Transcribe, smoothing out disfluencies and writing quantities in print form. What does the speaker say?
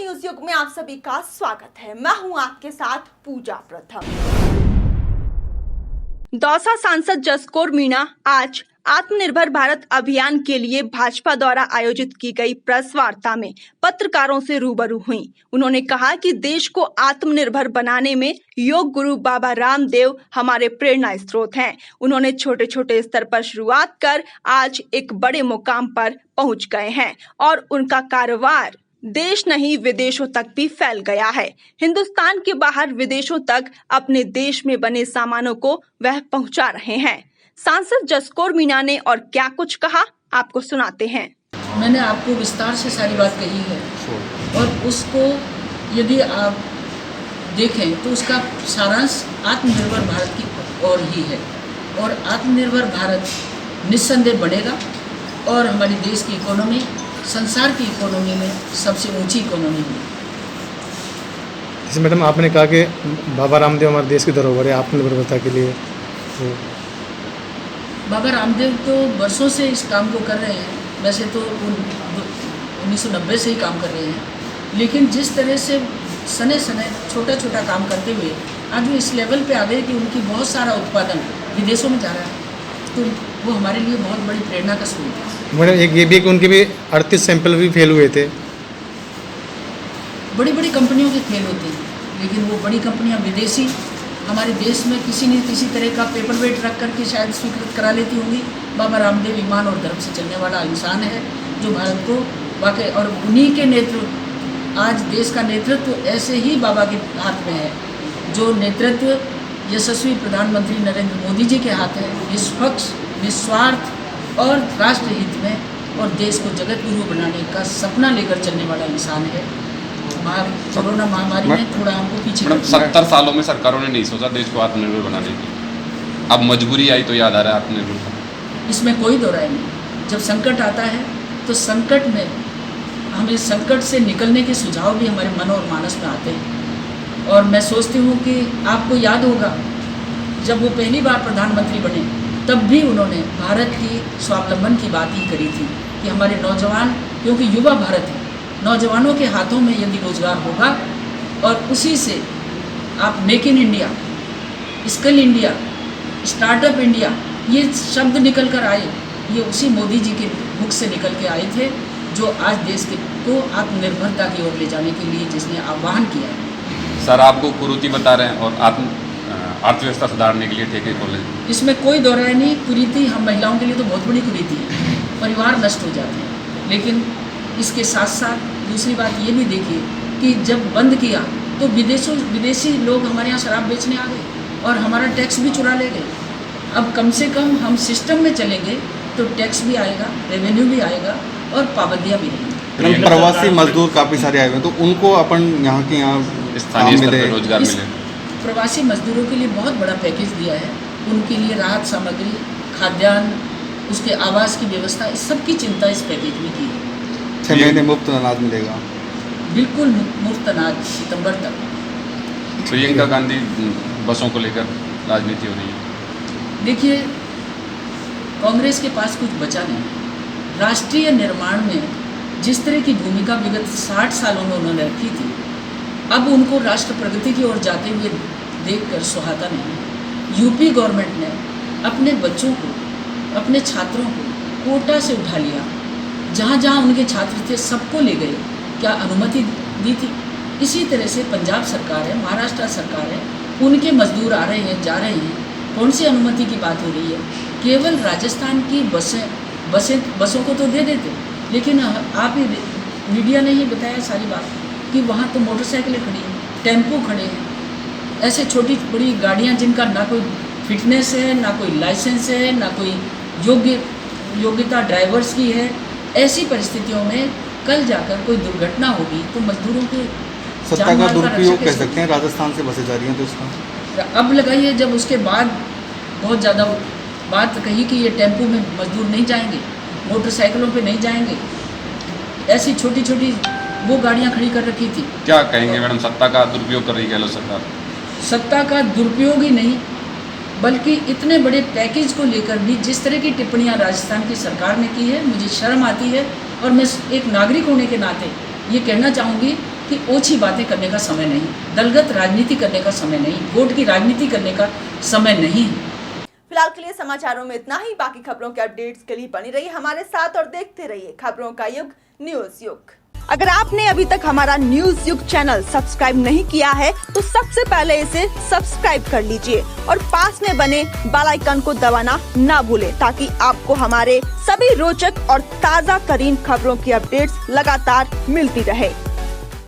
News युग में आप सभी का स्वागत है। मैं हूं आपके साथ पूजा प्रथम। दौसा सांसद जसकौर मीणा आज आत्मनिर्भर भारत अभियान के लिए भाजपा द्वारा आयोजित की गई प्रेस वार्ता में पत्रकारों से रूबरू हुई। उन्होंने कहा कि देश को आत्मनिर्भर बनाने में योग गुरु बाबा रामदेव हमारे प्रेरणा स्रोत हैं। उन्होंने छोटे छोटे स्तर पर शुरुआत कर आज एक बड़े मुकाम पर पहुंच गए हैं और उनका कारोबार देश नहीं विदेशों तक भी फैल गया है। हिंदुस्तान के बाहर विदेशों तक अपने देश में बने सामानों को वह पहुंचा रहे हैं। सांसद जसकौर मीणा ने और क्या कुछ कहा, आपको सुनाते हैं। मैंने आपको विस्तार से सारी बात कही है और उसको यदि आप देखें तो उसका सारांश आत्मनिर्भर भारत की ओर ही है और आत्मनिर्भर भारत निस्संदेह बढ़ेगा और हमारे देश की इकोनॉमी संसार की इकोनॉमी में सबसे ऊंची इकोनॉमी में। जैसे मैडम आपने कहा कि बाबा रामदेव हमारे देश की धरोहर है आत्मनिर्भरता के लिए, तो बाबा रामदेव तो वर्षों से इस काम को कर रहे हैं। वैसे तो 1990 से ही काम कर रहे हैं, लेकिन जिस तरह से सने सने छोटा छोटा काम करते हुए आज वो इस लेवल पे आ गए कि उनकी बहुत सारा उत्पादन विदेशों में जा रहा है, तो वो हमारे लिए बहुत बड़ी प्रेरणा का स्रोत है। मैडम एक ये भी कि उनके भी 38 सैंपल भी फेल हुए थे। बड़ी बड़ी कंपनियों के फेल होते हैं, लेकिन वो बड़ी कंपनियां विदेशी हमारे देश में किसी न किसी तरह का पेपर वेट रख करके शायद स्वीकृत करा लेती होंगी। बाबा रामदेव ईमान और धर्म से चलने वाला इंसान है जो भारत को वाकई, और उन्हीं के नेतृत्व आज देश का नेतृत्व ऐसे ही बाबा के हाथ में है। जो नेतृत्व यशस्वी प्रधानमंत्री नरेंद्र मोदी जी के हाथ है, निष्पक्ष निस्वार्थ और राष्ट्र हित में और देश को जगत गुरु बनाने का सपना लेकर चलने वाला इंसान है। कोरोना महामारी ने थोड़ा हमको पीछे 70 सालों में सरकारों ने नहीं सोचा देश को आत्मनिर्भर बनाने की, अब मजबूरी आई तो याद आ रहा है आत्मनिर्भर। इसमें कोई दो राय नहीं। जब संकट आता है तो संकट में हमें संकट से निकलने के सुझाव भी हमारे मन और मानस में आते हैं। और मैं सोचती हूँ कि आपको याद होगा जब वो पहली बार प्रधानमंत्री बने तब भी उन्होंने भारत की स्वावलंबन की बात ही करी थी कि हमारे नौजवान, क्योंकि युवा भारत है, नौजवानों के हाथों में यदि रोजगार होगा और उसी से आप make in India, skill India, startup India, ये शब्द निकल कर आए, ये उसी मोदी जी के मुख से निकल के आए थे जो आज देश को आत्मनिर्भरता की ओर ले जाने के लिए जिसने आह्वान किया है। सर आपको कुरीति बता रहे हैं और अर्थव्यवस्था सुधारने के लिए ठेके खोले, इसमें कोई दो राय नहीं। कुरीति हम महिलाओं के लिए तो बहुत बड़ी कुरीति है, परिवार नष्ट हो जाते हैं। लेकिन इसके साथ साथ दूसरी बात ये भी देखिए कि जब बंद किया तो विदेशी लोग हमारे यहाँ शराब बेचने आ गए और हमारा टैक्स भी चुरा ले गए। अब कम से कम हम सिस्टम में चलेंगे तो टैक्स भी आएगा, रेवेन्यू भी आएगा और पाबंदियाँ भी रहेंगी। प्रवासी मजदूर काफ़ी सारे आए हुए हैं, तो उनको अपन यहाँ के यहाँ स्थानीय स्तर पर रोजगार मिले। प्रवासी मजदूरों के लिए बहुत बड़ा पैकेज दिया है। उनके लिए राहत सामग्री, खाद्यान्न, उसके आवास की व्यवस्था, इस सब की चिंता इस पैकेज में की है। 6 महीने मुफ्त अनाज मिलेगा, बिल्कुल मुफ्त अनाज सितंबर तक। प्रियंका गांधी बसों को लेकर राजनीति हो रही है। देखिए, कांग्रेस के पास कुछ बचा नहीं। राष्ट्रीय निर्माण में जिस तरह की भूमिका विगत 60 सालों में उन्होंने रखी थी, अब उनको राष्ट्र प्रगति की ओर जाते हुए देखकर सुहाता नहीं। यूपी गवर्नमेंट ने अपने बच्चों को, अपने छात्रों को कोटा से उठा लिया, जहाँ जहाँ उनके छात्र थे सबको ले गए, क्या अनुमति दी थी? इसी तरह से पंजाब सरकार है, महाराष्ट्र सरकार है, उनके मजदूर आ रहे हैं, जा रहे हैं, कौन सी अनुमति की बात हो रही है? केवल राजस्थान की बसों को तो दे देते, लेकिन आप ही मीडिया ने ही बताया सारी बात कि वहाँ तो मोटरसाइकिलें खड़ी हैं, टेम्पो खड़े हैं, ऐसे छोटी बड़ी गाड़ियाँ जिनका ना कोई फिटनेस है, ना कोई लाइसेंस है, ना कोई योग्यता ड्राइवर्स की है। ऐसी परिस्थितियों में कल जाकर कोई दुर्घटना होगी तो मजदूरों के सत्ता का दुरुपयोग कह सकते हैं। राजस्थान से बसें जा रही हैं, तो इसका अब लगाइए। जब उसके बाद बहुत ज़्यादा बात कही कि ये टेम्पो में मजदूर नहीं जाएंगे, मोटरसाइकिलों पे नहीं जाएंगे, ऐसी छोटी छोटी वो गाड़ियाँ खड़ी कर रखी थी। क्या कहेंगे मैडम, सत्ता का दुरुपयोग कर रही है सरकार? सत्ता का दुरुपयोग ही नहीं, बल्कि इतने बड़े पैकेज को लेकर भी जिस तरह की टिप्पणियां राजस्थान की सरकार ने की है, मुझे शर्म आती है। और मैं एक नागरिक होने के नाते ये कहना चाहूँगी कि ओछी बातें करने का समय नहीं, दलगत राजनीति करने का समय नहीं, वोट की राजनीति करने का समय नहीं। फिलहाल के लिए समाचारों में इतना ही। बाकी खबरों के अपडेट्स के लिए बनी रहिए हमारे साथ और देखते रहिए खबरों का युग न्यूज युग। अगर आपने अभी तक हमारा न्यूज युग चैनल सब्सक्राइब नहीं किया है तो सबसे पहले इसे सब्सक्राइब कर लीजिए और पास में बने बेल आइकन को दबाना ना भूलें ताकि आपको हमारे सभी रोचक और ताज़ा तरीन खबरों की अपडेट्स लगातार मिलती रहे।